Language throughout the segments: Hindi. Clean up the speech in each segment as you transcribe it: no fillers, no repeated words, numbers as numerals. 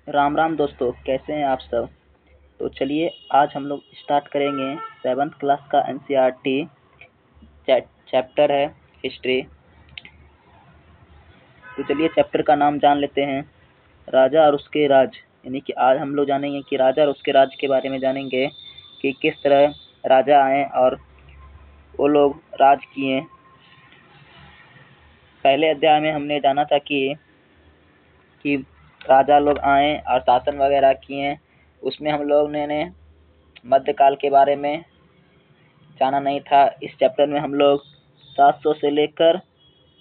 राम राम दोस्तों, कैसे हैं आप सब। तो चलिए आज हम लोग स्टार्ट करेंगे 7th क्लास का एनसीईआरटी चैप्टर है हिस्ट्री। तो चलिए चैप्टर का नाम जान लेते हैं, राजा और उसके राज। यानी कि आज हम लोग जानेंगे कि राजा और उसके राज के बारे में जानेंगे कि किस तरह राजा आए और वो लोग राज किए। पहले अध्याय में हमने जाना था कि राजा लोग आए और शासन वगैरह किए। उसमें हम लोग ने मध्यकाल के बारे में जाना नहीं था। इस चैप्टर में हम लोग 700 से लेकर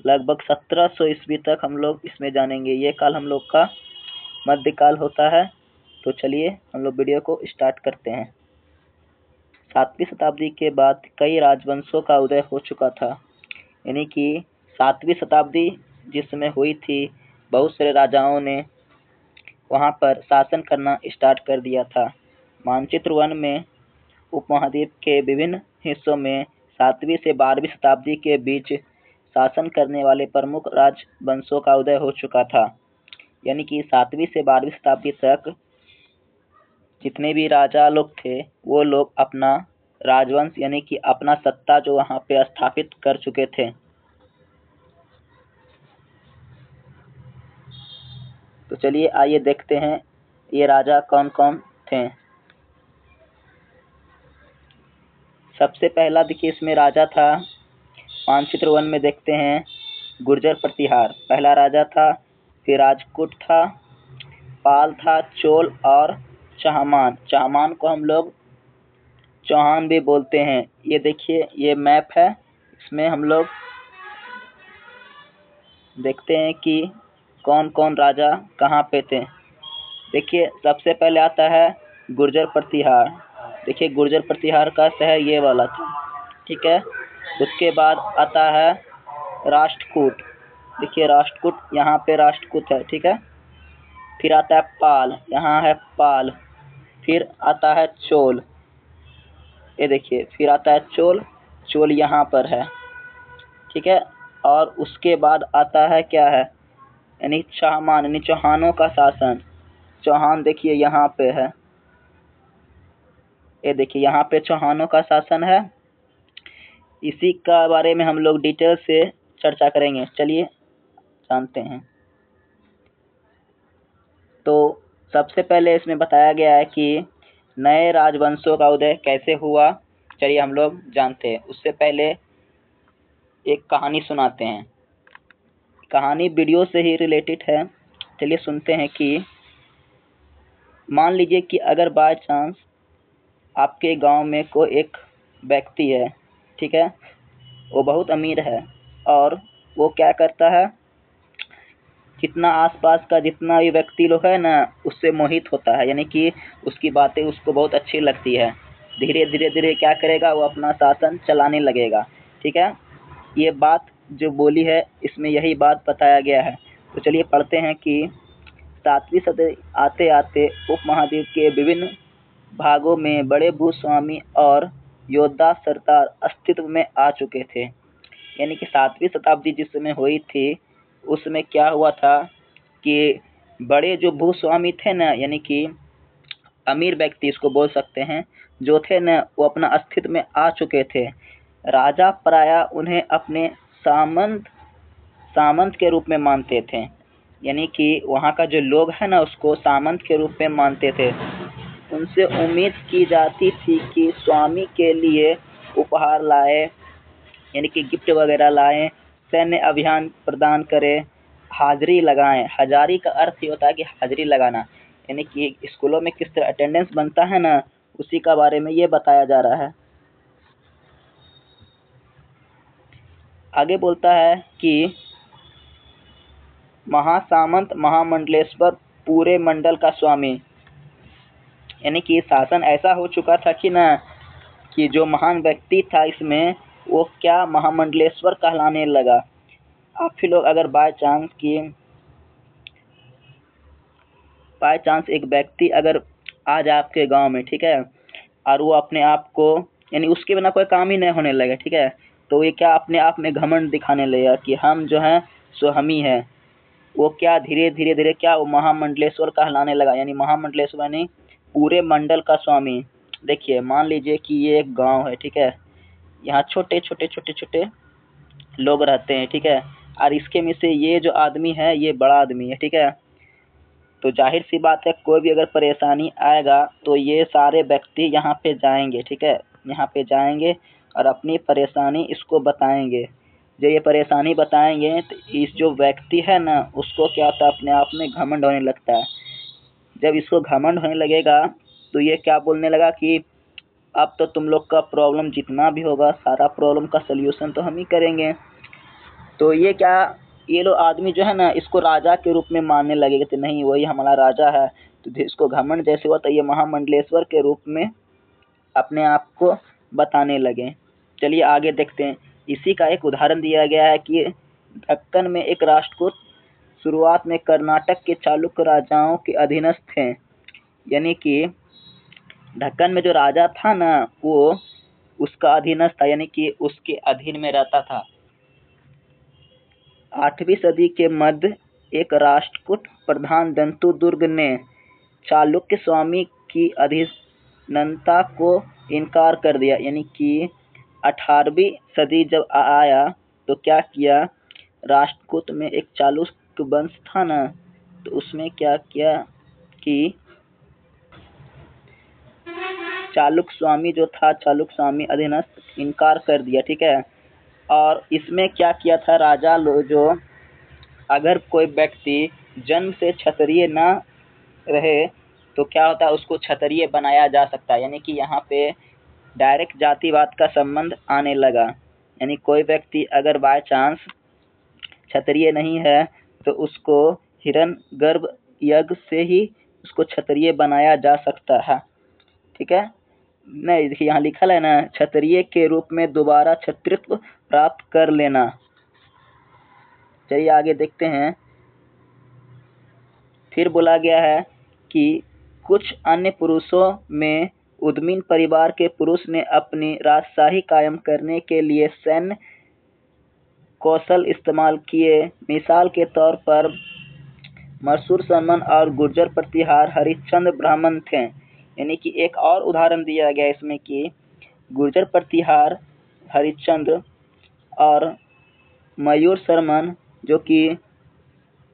लगभग 1700 ईस्वी तक हम लोग इसमें जानेंगे। ये काल हम लोग का मध्यकाल होता है। तो चलिए हम लोग वीडियो को स्टार्ट करते हैं। 7वीं शताब्दी के बाद कई राजवंशों का उदय हो चुका था। यानी कि 7वीं शताब्दी जिस समय हुई थी, बहुत सारे राजाओं ने वहाँ पर शासन करना स्टार्ट कर दिया था। मानचित्र 1 में उपमहाद्वीप के विभिन्न हिस्सों में 7वीं से 12वीं शताब्दी के बीच शासन करने वाले प्रमुख राजवंशों का उदय हो चुका था। यानी कि 7वीं से 12वीं शताब्दी तक जितने भी राजा लोग थे वो लोग अपना राजवंश यानी कि अपना सत्ता जो वहाँ पे स्थापित कर चुके थे। तो चलिए आइए देखते हैं ये राजा कौन कौन थे। सबसे पहला देखिए इसमें राजा था, मानचित्र 1 में देखते हैं गुर्जर प्रतिहार पहला राजा था। फिर राजपूत था, पाल था, चोल और चहमान। चहमान को हम लोग चौहान भी बोलते हैं। ये देखिए ये मैप है, इसमें हम लोग देखते हैं कि कौन कौन राजा कहाँ पे थे। देखिए सबसे पहले आता है गुर्जर प्रतिहार। देखिए गुर्जर प्रतिहार का शहर ये वाला था, ठीक है। उसके बाद आता है राष्ट्रकूट। देखिए राष्ट्रकूट यहाँ पे राष्ट्रकूट है, ठीक है। फिर आता है पाल, यहाँ है पाल। फिर आता है चोल, ये देखिए फिर आता है चोल, चोल यहाँ पर है, ठीक है। और उसके बाद आता है क्या है, यानी चहमान यानी चौहानों का शासन। चौहान देखिए यहाँ पे है, ये देखिए यहाँ पे चौहानों का शासन है। इसी का बारे में हम लोग डिटेल से चर्चा करेंगे, चलिए जानते हैं। तो सबसे पहले इसमें बताया गया है कि नए राजवंशों का उदय कैसे हुआ, चलिए हम लोग जानते हैं। उससे पहले एक कहानी सुनाते हैं। कहानी वीडियो से ही रिलेटेड है, चलिए सुनते हैं कि मान लीजिए कि अगर बाय चांस आपके गांव में कोई एक व्यक्ति है, ठीक है। वो बहुत अमीर है और वो क्या करता है, जितना आसपास का जितना भी व्यक्ति लोग है ना उससे मोहित होता है। यानी कि उसकी बातें उसको बहुत अच्छी लगती है। धीरे धीरे क्या करेगा, वो अपना शासन चलाने लगेगा, ठीक है। ये बात जो बोली है इसमें यही बात बताया गया है। तो चलिए पढ़ते हैं कि 7वीं सदी आते आते उपमहाद्वीप के विभिन्न भागों में बड़े भूस्वामी और योद्धा सरदार अस्तित्व में आ चुके थे। यानी कि 7वीं शताब्दी जिस समय हुई थी उसमें क्या हुआ था कि बड़े जो भूस्वामी थे ना, यानी कि अमीर व्यक्ति इसको बोल सकते हैं, जो थे ना वो अपना अस्तित्व में आ चुके थे। राजा प्रायः उन्हें अपने सामंत के रूप में मानते थे। यानी कि वहाँ का जो लोग है ना उसको सामंत के रूप में मानते थे। उनसे उम्मीद की जाती थी कि स्वामी के लिए उपहार लाए, यानी कि गिफ्ट वगैरह लाएं, सैन्य अभियान प्रदान करें, हाजिरी लगाएं। हाजिरी का अर्थ ये होता है कि हाजिरी लगाना, यानी कि स्कूलों में किस तरह अटेंडेंस बनता है ना, उसी का बारे में ये बताया जा रहा है। आगे बोलता है कि महासामंत महामंडलेश्वर पूरे मंडल का स्वामी। यानी कि शासन ऐसा हो चुका था कि ना कि जो महान व्यक्ति था इसमें वो क्या महामंडलेश्वर कहलाने लगा। आप भी लोग अगर बाय चांस एक व्यक्ति अगर आ जाए आपके गांव में, ठीक है, और वो अपने आप को यानी उसके बिना कोई काम ही नहीं होने लगे, ठीक है, तो ये क्या अपने आप में घमंड दिखाने लगेगा कि हम जो हैं सो हम ही हैं। वो क्या धीरे धीरे धीरे क्या वो महामंडलेश्वर कहलाने लगा, यानी महामंडलेश्वर यानी पूरे मंडल का स्वामी। देखिए मान लीजिए कि ये एक गांव है, ठीक है, यहाँ छोटे छोटे छोटे छोटे लोग रहते हैं, ठीक है, और इसके में से ये जो आदमी है ये बड़ा आदमी है, ठीक है। तो जाहिर सी बात है कोई भी अगर परेशानी आएगा तो ये सारे व्यक्ति यहाँ पे जाएंगे, ठीक है, यहाँ पे जाएंगे और अपनी परेशानी इसको बताएंगे। जब ये परेशानी बताएंगे तो इस जो व्यक्ति है ना उसको क्या होता है, अपने आप में घमंड होने लगता है। जब इसको घमंड होने लगेगा तो ये क्या बोलने लगा कि अब तो तुम लोग का प्रॉब्लम जितना भी होगा सारा प्रॉब्लम का सल्यूशन तो हम ही करेंगे। तो ये लोग आदमी जो है ना इसको राजा के रूप में मानने लगेगा, तो नहीं वही हमारा राजा है। तो इसको घमंड जैसे हुआ तो ये महामंडलेश्वर के रूप में अपने आप को बताने लगे। चलिए आगे देखते हैं। इसी का एक उदाहरण दिया गया है कि दक्कन में एक राष्ट्रकूट शुरुआत में कर्नाटक के चालुक्य राजाओं के अधीनस्थ थे, यानी कि दक्कन में जो राजा था ना वो उसका अधीनस्थ था, यानी कि उसके अधीन में रहता था। 8वीं सदी के मध्य एक राष्ट्रकूट प्रधान दंतुदुर्ग ने चालुक्य स्वामी की अधीनता को इनकार कर दिया, यानी कि 18वीं सदी जब आया तो क्या किया, राष्ट्रकूट में एक चालुक्य वंश था ना तो उसमें क्या किया कि चालुक्य स्वामी जो था, चालुक्य स्वामी अधीनस्थ इनकार कर दिया, ठीक है। और इसमें क्या किया था राजा लोग, जो अगर कोई व्यक्ति जन्म से क्षत्रिय ना रहे तो क्या होता है उसको क्षत्रिय बनाया जा सकता है, यानी कि यहाँ पे डायरेक्ट जातिवाद का संबंध आने लगा। यानी कोई व्यक्ति अगर बाय चांस क्षत्रिय नहीं है तो उसको हिरण्यगर्भ यज्ञ से ही उसको क्षत्रिय बनाया जा सकता है, ठीक है। नहीं देखिए यहाँ लिखा है ना, क्षत्रिय के रूप में दोबारा क्षत्रित्व प्राप्त कर लेना। चलिए आगे देखते हैं। फिर बोला गया है कि कुछ अन्य पुरुषों में उद्मीन परिवार के पुरुष ने अपनी राजशाही कायम करने के लिए सैन्य कौशल इस्तेमाल किए। मिसाल के तौर पर मशहूर शर्मन और गुर्जर प्रतिहार हरिश्चंद्र ब्राह्मण थे, यानी कि एक और उदाहरण दिया गया इसमें कि गुर्जर प्रतिहार हरिश्चंद्र और मयूर शर्मन जो कि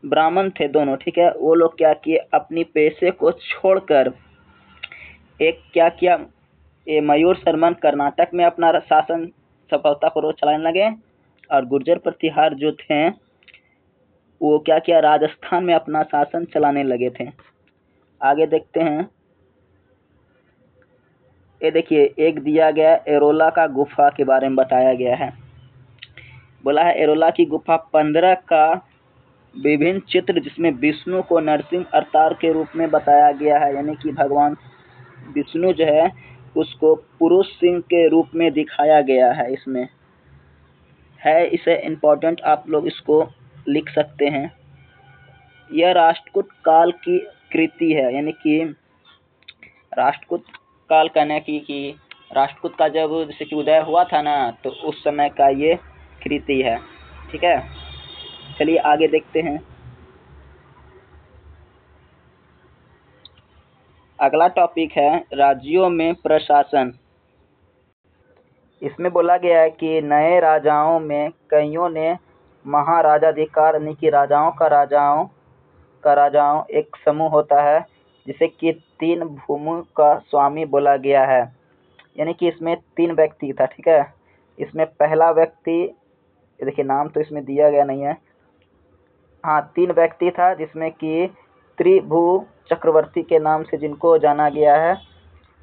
ब्राह्मण थे दोनों, ठीक है, वो लोग क्या किए अपनी पेशे को छोड़कर एक क्या किया, ये मयूर शर्मन कर्नाटक में अपना शासन सफलतापूर्वक चलाने लगे और गुर्जर प्रतिहार जो थे वो क्या किया राजस्थान में अपना शासन चलाने लगे थे। आगे देखते हैं। ये देखिए एक दिया गया एरोला का गुफा के बारे में बताया गया है। बोला है एरोला की गुफा 15 का विभिन्न चित्र जिसमें विष्णु को नरसिंह अवतार के रूप में बताया गया है, यानी कि भगवान विष्णु जो है उसको पुरुष सिंह के रूप में दिखाया गया है। इसमें है इसे इम्पोर्टेंट, आप लोग इसको लिख सकते हैं। यह राष्ट्रकूट काल की कृति है, यानी कि राष्ट्रकूट काल कहने की कि राष्ट्रकूट का जब जैसे कि उदय हुआ था ना तो उस समय का ये कृति है, ठीक है। चलिए आगे देखते हैं। अगला टॉपिक है राज्यों में प्रशासन। इसमें बोला गया है कि नए राजाओं में कईयों ने महाराजाधिकार, यानी कि राजाओं एक समूह होता है जिसे कि 3 भूमि का स्वामी बोला गया है, यानी कि इसमें 3 व्यक्ति था, ठीक है। इसमें पहला व्यक्ति देखिए नाम तो इसमें दिया गया नहीं है, हाँ 3 व्यक्ति था जिसमें कि त्रिभु चक्रवर्ती के नाम से जिनको जाना गया है।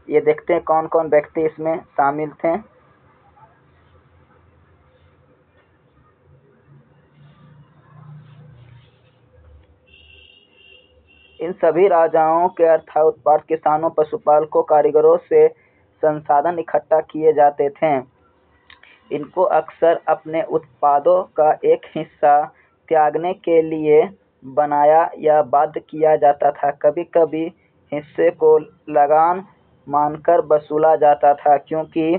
ये देखते हैं कौन कौन व्यक्ति इसमें शामिल थे। इन सभी राजाओं के अर्थात उत्पाद किसानों, पशुपालकों, कारीगरों से संसाधन इकट्ठा किए जाते थे। इनको अक्सर अपने उत्पादों का एक हिस्सा त्यागने के लिए बनाया या बाध्य किया जाता था। कभी कभी हिस्से को लगान मानकर वसूला जाता था, क्योंकि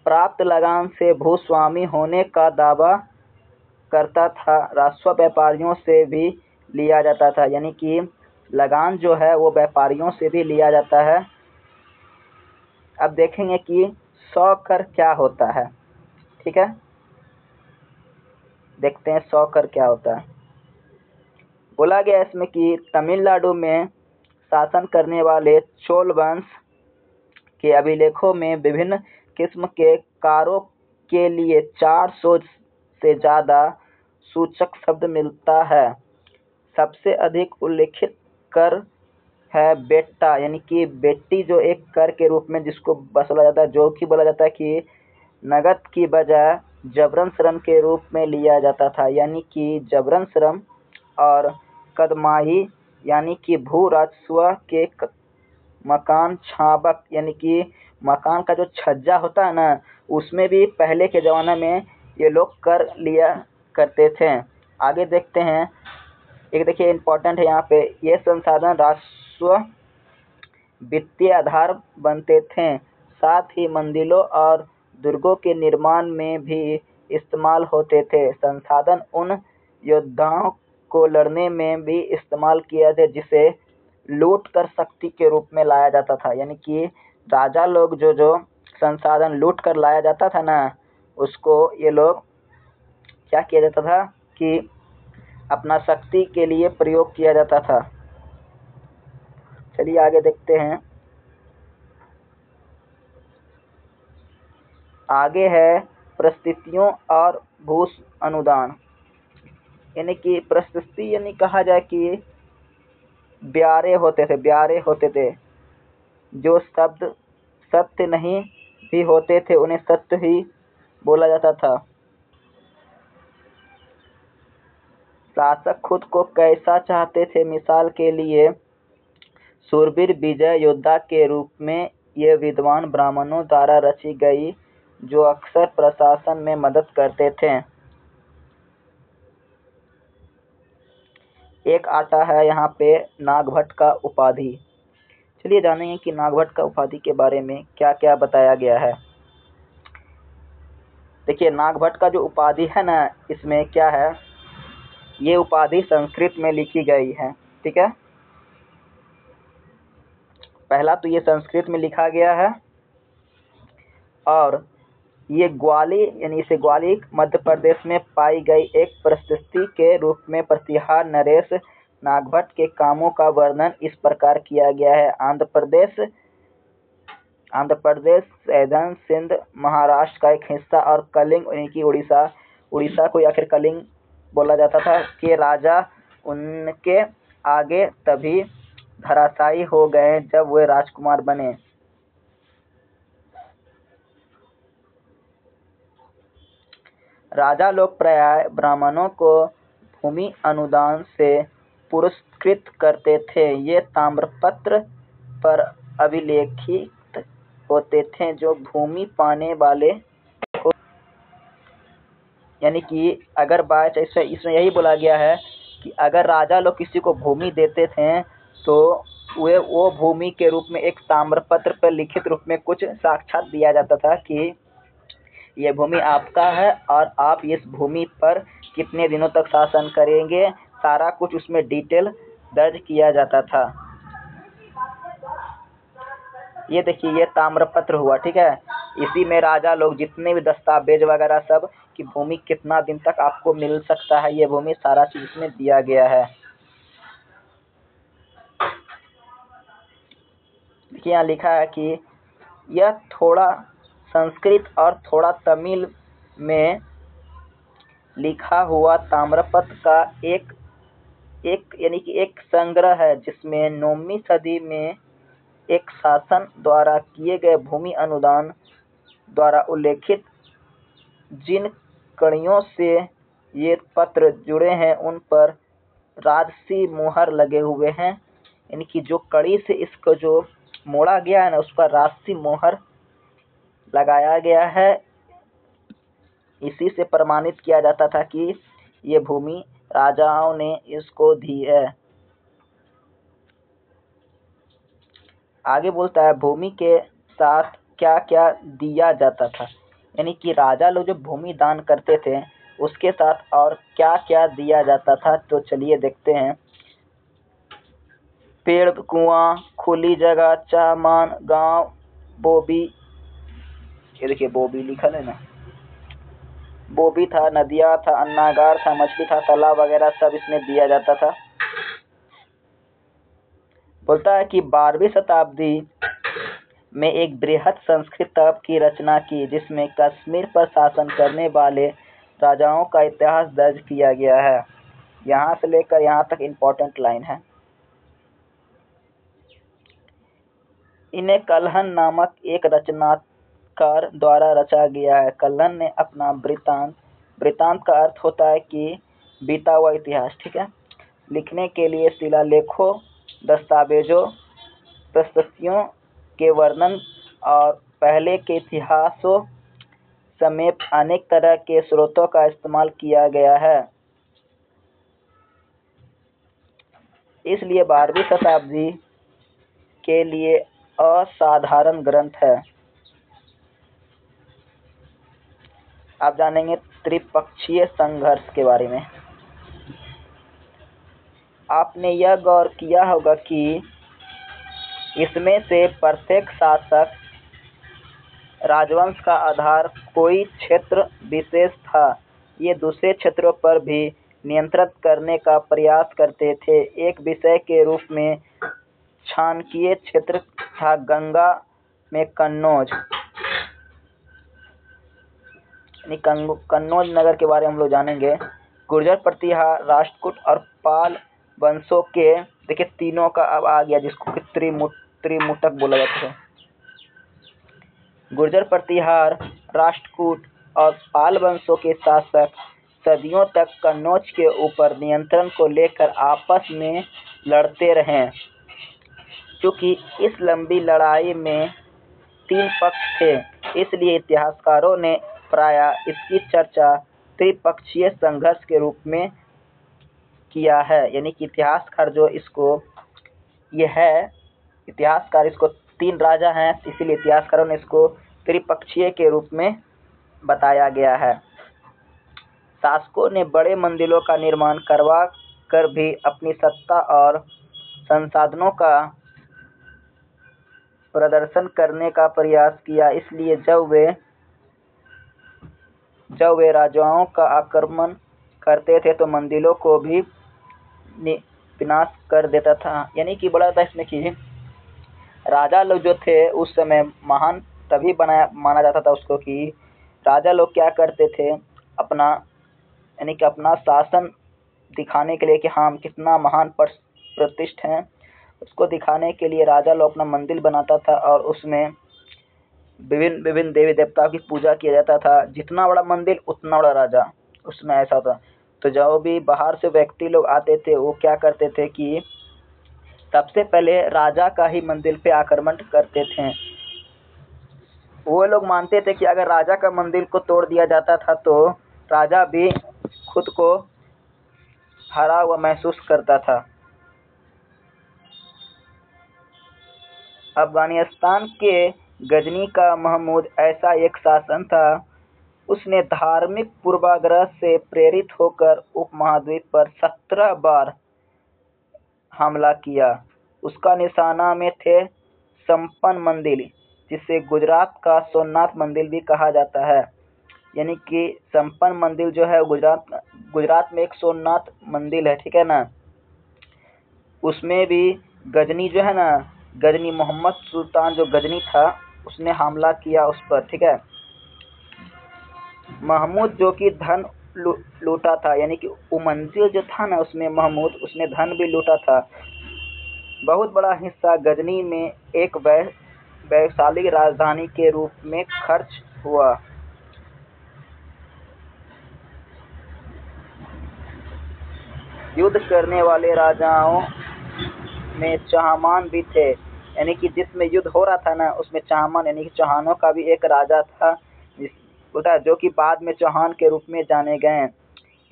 प्राप्त लगान से भूस्वामी होने का दावा करता था, राजस्व व्यापारियों से भी लिया जाता था। यानी कि लगान जो है वो व्यापारियों से भी लिया जाता है। अब देखेंगे कि 100 कर क्या होता है। ठीक है, देखते हैं 100 कर क्या होता है। बोला गया इसमें कि तमिलनाडु में शासन करने वाले चोल वंश के अभिलेखों में विभिन्न किस्म के कारों के लिए 400 से ज़्यादा सूचक शब्द मिलता है। सबसे अधिक उल्लेखित कर है बेट्टा, यानी कि बेट्टी, जो एक कर के रूप में जिसको वसूला जाता है, जो कि बोला जाता है कि नगद की बजाय जबरन श्रम के रूप में लिया जाता था। यानी कि जबरन श्रम और कदमाही यानी कि भू राजस्व के मकान छाबक, यानी कि मकान का जो छज्जा होता है ना, उसमें भी पहले के ज़माने में ये लोग कर लिया करते थे। आगे देखते हैं, एक देखिए इम्पोर्टेंट है यहाँ पे, ये संसाधन राजस्व वित्तीय आधार बनते थे, साथ ही मंदिरों और दुर्गों के निर्माण में भी इस्तेमाल होते थे। संसाधन उन योद्धाओं को लड़ने में भी इस्तेमाल किया जाते जिसे लूट कर शक्ति के रूप में लाया जाता था। यानी कि राजा लोग जो जो संसाधन लूट कर लाया जाता था ना, उसको ये लोग क्या किया जाता था कि अपना शक्ति के लिए प्रयोग किया जाता था। चलिए आगे देखते हैं। आगे है परिस्थितियों और भूस अनुदान। यानी कि परिस्थिति यानी कहा जाए कि ब्यारे होते थे। जो शब्द सत्य नहीं भी होते थे उन्हें सत्य ही बोला जाता था। शासक खुद को कैसा चाहते थे, मिसाल के लिए शूरवीर विजय योद्धा के रूप में ये विद्वान ब्राह्मणों द्वारा रची गई, जो अक्सर प्रशासन में मदद करते थे। एक आता है यहाँ पे नागभट्ट का उपाधि। चलिए जानेंगे कि नागभट्ट का उपाधि के बारे में क्या क्या बताया गया है। देखिए नागभट्ट का जो उपाधि है ना, इसमें क्या है, ये उपाधि संस्कृत में लिखी गई है। ठीक है, पहला तो ये संस्कृत में लिखा गया है, और ये ग्वाली यानी इसे ग्वाली मध्य प्रदेश में पाई गई एक परिस्थिति के रूप में प्रतिहार नरेश नागभट्ट के कामों का वर्णन इस प्रकार किया गया है। आंध्र प्रदेश, सैदन, सिंध, महाराष्ट्र का एक हिस्सा और कलिंग यानी कि उड़ीसा को आखिर कलिंग बोला जाता था के राजा उनके आगे तभी धराशायी हो गए जब वे राजकुमार बने। राजा लोग प्रायः ब्राह्मणों को भूमि अनुदान से पुरस्कृत करते थे। ये ताम्रपत्र पर अभिलेखित होते थे जो भूमि पाने वाले को, यानी कि अगर बात इसमें यही बोला गया है कि अगर राजा लोग किसी को भूमि देते थे तो वो भूमि के रूप में एक ताम्रपत्र पर लिखित रूप में कुछ साक्षात दिया जाता था कि ये भूमि आपका है और आप इस भूमि पर कितने दिनों तक शासन करेंगे, सारा कुछ उसमें डिटेल दर्ज किया जाता था। ये देखिए ये ताम्रपत्र हुआ। ठीक है, इसी में राजा लोग जितने भी दस्तावेज वगैरह सब कि भूमि कितना दिन तक आपको मिल सकता है, ये भूमि सारा चीज इसमें दिया गया है। देखिए यहाँ लिखा है कि यह थोड़ा संस्कृत और थोड़ा तमिल में लिखा हुआ ताम्रपत्र का एक यानी कि एक संग्रह है, जिसमें 9वीं सदी में एक शासन द्वारा किए गए भूमि अनुदान द्वारा उल्लेखित जिन कड़ियों से ये पत्र जुड़े हैं उन पर राजसी मोहर लगे हुए हैं। यानी कि जो कड़ी से इसको जो मोड़ा गया है ना, उस पर राजसी मोहर लगाया गया है। इसी से प्रमाणित किया जाता था कि ये भूमि राजाओं ने इसको दी है। आगे बोलता है भूमि के साथ क्या क्या दिया जाता था। यानी कि राजा लोग जो भूमि दान करते थे उसके साथ और क्या क्या दिया जाता था, तो चलिए देखते हैं। पेड़, कुआं, खुली जगह, चामान, गांव, बोबी, ये देखिए बोबी लिखा है ना, बोबी था, नदियां था, अन्नागार था, मछली था, तालाब वगैरह सब इसमें दिया जाता था। बोलता है कि 12वीं शताब्दी में एक बृहद संस्कृत तर्क की रचना की, जिसमें कश्मीर पर शासन करने वाले राजाओं का इतिहास दर्ज किया गया है। यहाँ से लेकर यहाँ तक इम्पोर्टेंट लाइन है। इन्हें कल्हण नामक एक रचनाकार द्वारा रचा गया है। कल्हण ने अपना वृत्तांत, वृत्तांत का अर्थ होता है कि बीता हुआ इतिहास, ठीक है, लिखने के लिए शिलालेखों, दस्तावेजों, प्रशस्तियों के वर्णन और पहले के इतिहासों समेत अनेक तरह के स्रोतों का इस्तेमाल किया गया है। इसलिए 12वीं शताब्दी के लिए असाधारण ग्रंथ है। आप जानेंगे त्रिपक्षीय संघर्ष के बारे में। आपने यह गौर किया होगा कि इसमें से प्रत्येक शासक राजवंश का आधार कोई क्षेत्र विशेष था। ये दूसरे क्षेत्रों पर भी नियंत्रित करने का प्रयास करते थे। एक विषय के रूप में चाणक्य क्षेत्र था गंगा में कन्नौज, कन्नौज नगर के बारे में हम लोग जानेंगे। गुर्जर, प्रतिहार, राष्ट्रकूट और पाल वंशों के, देखिए तीनों का अब आ गया, जिसको कि त्रिमुटक बोला जाता है। गुर्जर, प्रतिहार, राष्ट्रकूट और पाल वंशों के शासक सदियों तक कन्नौज के ऊपर नियंत्रण को लेकर आपस में लड़ते रहे। क्योंकि इस लंबी लड़ाई में 3 पक्ष थे, इसलिए इतिहासकारों ने प्रायः इसकी चर्चा त्रिपक्षीय संघर्ष के रूप में किया है। यानी कि इतिहासकार जो इसको, ये है इतिहासकार, इसको 3 राजा हैं, इसीलिए इतिहासकारों ने इसको त्रिपक्षीय के रूप में बताया गया है। शासकों ने बड़े मंदिरों का निर्माण करवा कर भी अपनी सत्ता और संसाधनों का प्रदर्शन करने का प्रयास किया। इसलिए जब वे राजाओं का आक्रमण करते थे तो मंदिरों को भी विनाश कर देता था। यानी कि बड़ा था इसमें कि राजा लोग जो थे उस समय महान तभी माना जाता था उसको कि राजा लोग क्या करते थे, अपना यानी कि अपना शासन दिखाने के लिए कि हम कितना महान प्रतिष्ठ हैं, उसको दिखाने के लिए राजा लोग अपना मंदिर बनाता था और उसमें विभिन्न देवी देवताओं की पूजा किया जाता था। जितना बड़ा मंदिर उतना बड़ा राजा, उसमें ऐसा था। तो जो भी बाहर से व्यक्ति लोग आते थे वो क्या करते थे कि सबसे पहले राजा का ही मंदिर पे आक्रमण करते थे। वो लोग मानते थे कि अगर राजा का मंदिर को तोड़ दिया जाता था तो राजा भी खुद को हारा हुआ महसूस करता था। अफगानिस्तान के गजनी का महमूद ऐसा एक शासन था। उसने धार्मिक पूर्वाग्रह से प्रेरित होकर उपमहाद्वीप पर 17 बार हमला किया। उसका निशाना में थे संपन्न मंदिर, जिसे गुजरात का सोमनाथ मंदिर भी कहा जाता है। यानी कि संपन्न मंदिर जो है गुजरात में एक सोमनाथ मंदिर है, ठीक है ना। उसमें भी गजनी जो है ना, गजनी मोहम्मद सुल्तान जो गजनी था उसने हमला किया उस पर, ठीक है। महमूद जो कि धन लूटा था, यानी कि वो मंदिर जो था ना उसमें महमूद उसने धन भी लूटा था। बहुत बड़ा हिस्सा गजनी में एक वैशाली राजधानी के रूप में खर्च हुआ। युद्ध करने वाले राजाओं में चहमान भी थे, यानी कि जिसमें युद्ध हो रहा था ना उसमें चहमान यानी कि चौहानों का भी एक राजा था, जो कि बाद में चौहान के रूप में जाने गए।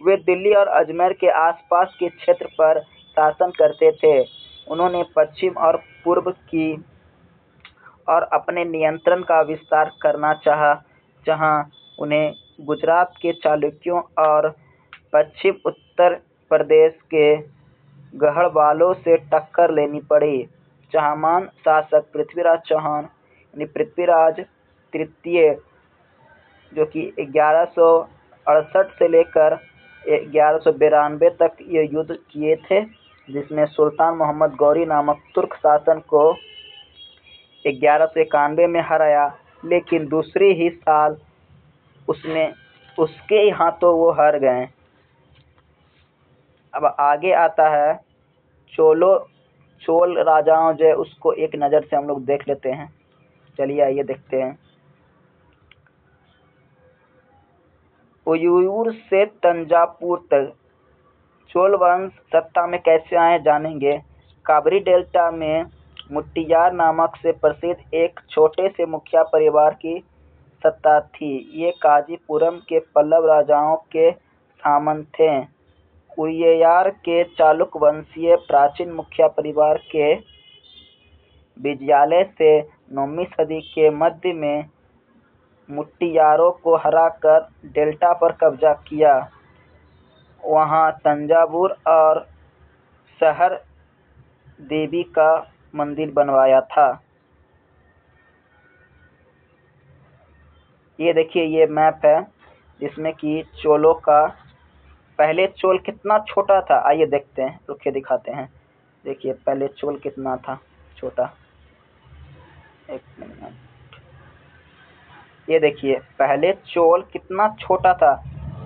वे दिल्ली और अजमेर के आसपास के क्षेत्र पर शासन करते थे। उन्होंने पश्चिम और पूर्व की और अपने नियंत्रण का विस्तार करना चाहा, जहां उन्हें गुजरात के चालुक्यों और पश्चिम उत्तर प्रदेश के गढ़वालों से टक्कर लेनी पड़ी। चाहमान शासक पृथ्वीराज चौहान यानी पृथ्वीराज तृतीय, जो कि 1168 से लेकर 1192 तक ये युद्ध किए थे, जिसमें सुल्तान मोहम्मद गौरी नामक तुर्क शासन को 1191 में हराया, लेकिन दूसरी ही साल उसके ही हाथों वो हार गए। अब आगे आता है चोल राजाओं, जो उसको एक नज़र से हम लोग देख लेते हैं। चलिए आइए देखते हैं। उयूर से तंजावुर तक चोल वंश सत्ता में कैसे आए जानेंगे। काबरी डेल्टा में मुट्टियार नामक से प्रसिद्ध एक छोटे से मुखिया परिवार की सत्ता थी। ये काजीपुरम के पल्लव राजाओं के सामंत थे। उय्यार के चालुक्य वंशीय प्राचीन मुखिया परिवार के विजयालय से 9वीं सदी के मध्य में मुट्टियारों को हराकर डेल्टा पर कब्जा किया। वहां तंजावुर और शहर देवी का मंदिर बनवाया था। ये देखिए, ये मैप है जिसमें कि चोलों का पहले चोल कितना छोटा था। आइए देखते हैं, रुके दिखाते हैं। देखिए पहले चोल कितना था छोटा। एक मिनट, ये देखिए पहले चोल कितना छोटा था,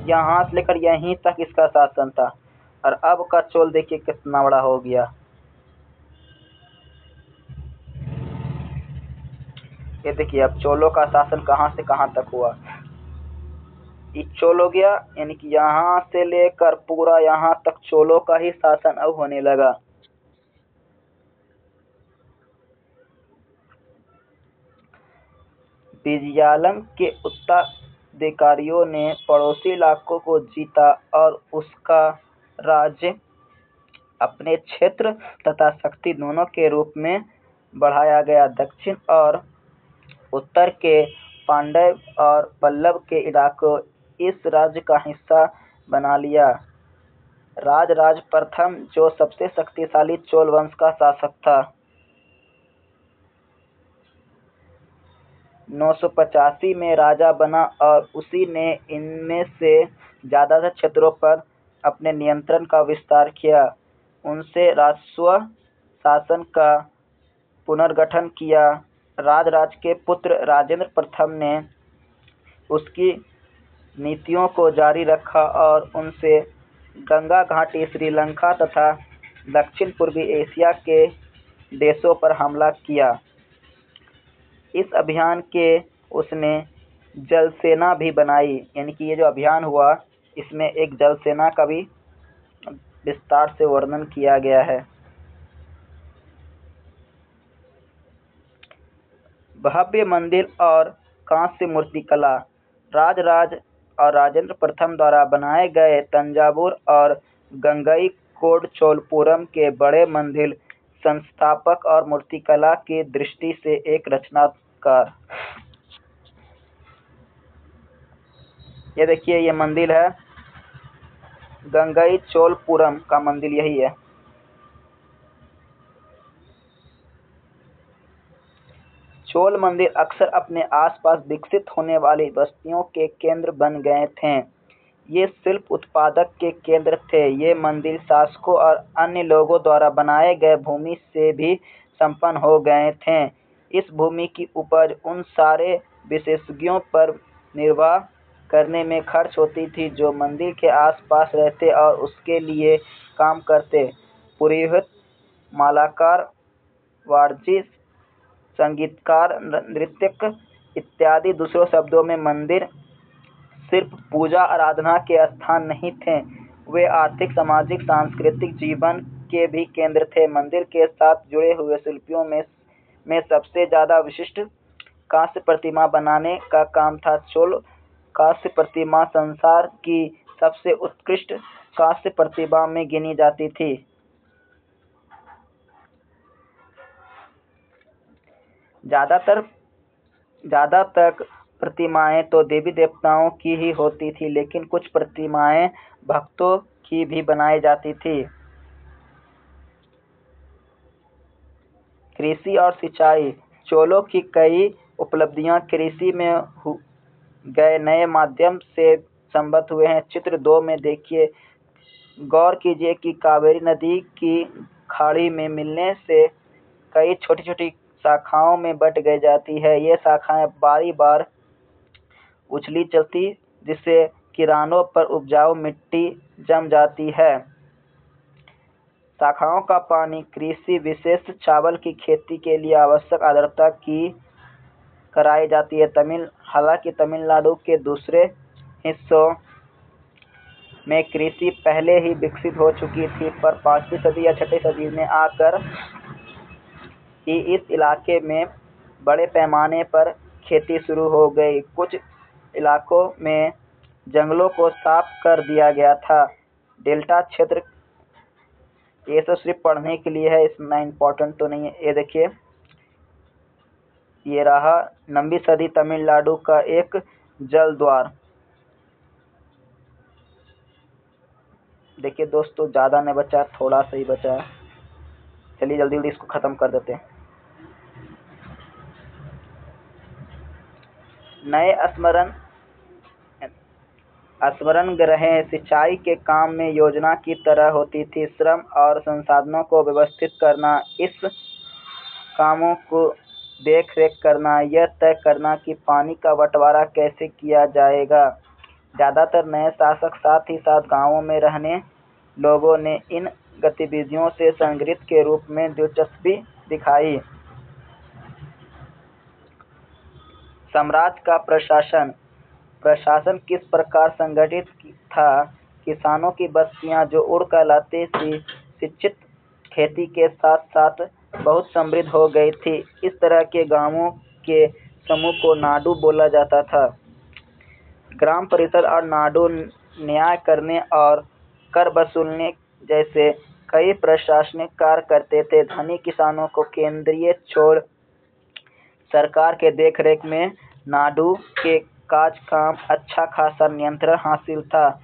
यहाँ से लेकर यहीं तक इसका शासन था, और अब का चोल देखिए कितना बड़ा हो गया। ये देखिए अब चोलों का शासन कहाँ से कहाँ तक हुआ। चोल हो गया, यानी कि यहाँ से लेकर पूरा यहाँ तक चोलों का ही शासन अब होने लगा। विजयालम के उत्तराधिकारियों ने पड़ोसी इलाकों को जीता और उसका राज्य अपने क्षेत्र तथा शक्ति दोनों के रूप में बढ़ाया गया। दक्षिण और उत्तर के पांड्य और पल्लव के इलाकों इस राज्य का हिस्सा बना लिया। राजराज प्रथम, जो सबसे शक्तिशाली चोल वंश का शासक था, 985 में राजा बना और उसी ने इनमें से ज्यादातर क्षेत्रों पर अपने नियंत्रण का विस्तार किया। उनसे राजस्व शासन का पुनर्गठन किया। राजराज के पुत्र राजेंद्र प्रथम ने उसकी नीतियों को जारी रखा और उनसे गंगा घाटी, श्रीलंका तथा दक्षिण पूर्वी एशिया के देशों पर हमला किया। इस अभियान के उसने जल सेना भी बनाई, यानी कि ये जो अभियान हुआ इसमें एक जल सेना का भी विस्तार से वर्णन किया गया है। भव्य मंदिर और कांस्य मूर्ति कला। राजराज और राजेंद्र प्रथम द्वारा बनाए गए तंजावुर और गंगईकोंडचोलपुरम के बड़े मंदिर संस्थापक और मूर्तिकला की दृष्टि से एक रचनाकार। ये देखिए, ये मंदिर है गंगईचोलपुरम का मंदिर, यही है। चोल मंदिर अक्सर अपने आसपास विकसित होने वाली बस्तियों के केंद्र बन गए थे। ये शिल्प उत्पादक के केंद्र थे। ये मंदिर शासकों और अन्य लोगों द्वारा बनाए गए भूमि से भी संपन्न हो गए थे। इस भूमि की उपज उन सारे विशेषज्ञों पर निर्वाह करने में खर्च होती थी जो मंदिर के आसपास रहते और उसके लिए काम करते। पुरोहित, मालाकार, वारजी, संगीतकार, नृत्यक इत्यादि। दूसरों शब्दों में मंदिर सिर्फ पूजा आराधना के स्थान नहीं थे, वे आर्थिक, सामाजिक, सांस्कृतिक जीवन के भी केंद्र थे। मंदिर के साथ जुड़े हुए शिल्पियों में सबसे ज्यादा विशिष्ट कांस्य प्रतिमा बनाने का काम था। चोल कांस्य प्रतिमा संसार की सबसे उत्कृष्ट कांस्य प्रतिमा में गिनी जाती थी। ज्यादातर प्रतिमाएं तो देवी देवताओं की ही होती थी, लेकिन कुछ प्रतिमाएं भक्तों की भी बनाई जाती थी। कृषि और सिंचाई। चोलों की कई उपलब्धियां कृषि में गए नए माध्यम से संबद्ध हुए हैं। चित्र 2 में देखिए, गौर कीजिए कि कावेरी नदी की खाड़ी में मिलने से कई छोटी-छोटी शाखाओं में बट गई जाती है। ये शाखाएं बारी-बार उछली चलती, जिससे किनारों पर उपजाऊ मिट्टी जम जाती है। शाखाओं का पानी कृषि, विशेष चावल की खेती के लिए आवश्यक आर्द्रता की कराई जाती है। हालांकि तमिलनाडु के दूसरे हिस्सों में कृषि पहले ही विकसित हो चुकी थी, पर 5वीं सदी या 6वीं सदी में आकर ही इस इलाके में बड़े पैमाने पर खेती शुरू हो गई। कुछ इलाकों में जंगलों को साफ कर दिया गया था। डेल्टा क्षेत्र, ये तो सिर्फ पढ़ने के लिए है, इतना इम्पोर्टेंट तो नहीं है। ये देखिए, ये रहा 9वीं सदी तमिलनाडु का एक जल द्वार। देखिए दोस्तों, ज़्यादा नहीं बचा, थोड़ा सा ही बचा है। चलिए जल्दी जल्दी इसको ख़त्म कर देते हैं। नए स्मरण ग्रहें सिंचाई के काम में योजना की तरह होती थी। श्रम और संसाधनों को व्यवस्थित करना, इस कामों को देख रेख करना, यह तय करना कि पानी का बंटवारा कैसे किया जाएगा। ज़्यादातर नए शासक साथ ही साथ गांवों में रहने लोगों ने इन गतिविधियों से संग्रहित के रूप में दिलचस्पी दिखाई। साम्राज्य का प्रशासन किस प्रकार संगठित था। किसानों की बस्तियां जो उड़ कहलाती थी, शिक्षित खेती के साथ साथ बहुत समृद्ध हो गई थी। इस तरह के गांवों के समूह को नाडु बोला जाता था। ग्राम परिषद और नाडु न्याय करने और कर वसूलने जैसे कई प्रशासनिक कार्य करते थे। धनी किसानों को केंद्रीय छोड़ सरकार के देखरेख में नाडु के काज काम अच्छा खासा नियंत्रण हासिल था।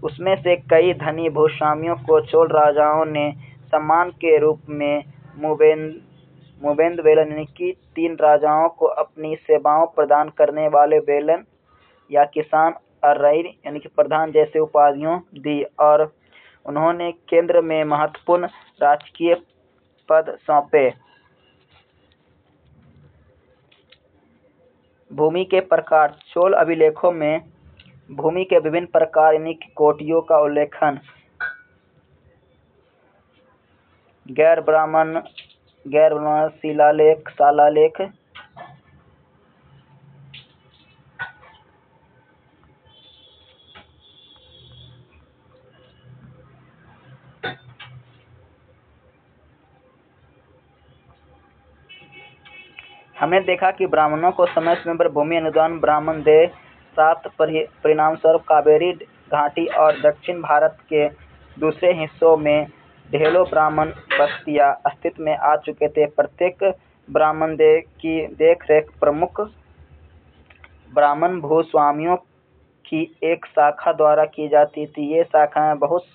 उसमें से कई धनी भूस्वामियों को चोल राजाओं ने सम्मान के रूप में मूवेंद्रवेलन यानी कि 3 राजाओं को अपनी सेवाओं प्रदान करने वाले वेलन या किसान अर्रई यानी कि प्रधान जैसे उपाधियां दी, और उन्होंने केंद्र में महत्वपूर्ण राजकीय पद सौंपे। भूमि के प्रकार। चोल अभिलेखों में भूमि के विभिन्न प्रकार यानी कि कोटियों का उल्लेखन। गैर ब्राह्मण शिलालेख, सालालेख। हमने देखा कि ब्राह्मणों को समय समय पर भूमि अनुदान ब्राह्मण दे। प्राप्त परिणामस्वरूप कावेरी घाटी और दक्षिण भारत के दूसरे हिस्सों में ढेरों ब्राह्मण बस्तियां अस्तित्व में आ चुके थे। प्रत्येक ब्राह्मण दे की देखरेख प्रमुख ब्राह्मण भूस्वामियों की एक शाखा द्वारा की जाती थी। ये शाखाएं बहुत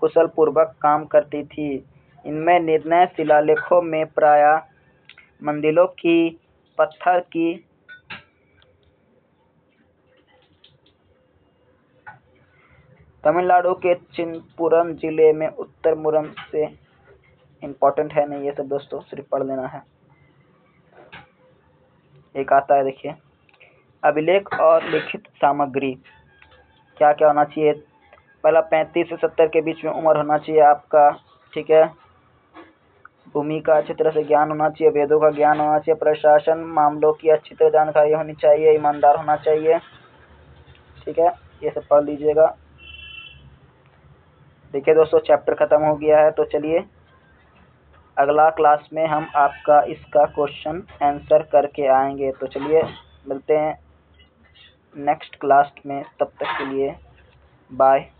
कुशलपूर्वक काम करती थी। इनमें निर्णय शिलालेखों में प्रायः मंदिरों की पत्थर की तमिलनाडु के चिंतपुरम जिले में उत्तर मुरम से इम्पोर्टेंट है नहीं ये सब दोस्तों, सिर्फ पढ़ लेना है। एक आता है, देखिए, अभिलेख और लिखित सामग्री क्या क्या होना चाहिए। पहला 35 से 70 के बीच में उम्र होना चाहिए आपका, ठीक है। भूमि का अच्छी तरह से ज्ञान होना चाहिए, वेदों का ज्ञान होना चाहिए, प्रशासन मामलों की अच्छी तरह जानकारी होनी चाहिए, ईमानदार होना चाहिए, ठीक है। ये सब पढ़ लीजिएगा। देखिए दोस्तों, चैप्टर खत्म हो गया है, तो चलिए अगला क्लास में हम आपका इसका क्वेश्चन आंसर करके आएंगे। तो चलिए मिलते हैं नेक्स्ट क्लास में, तब तक के लिए बाय।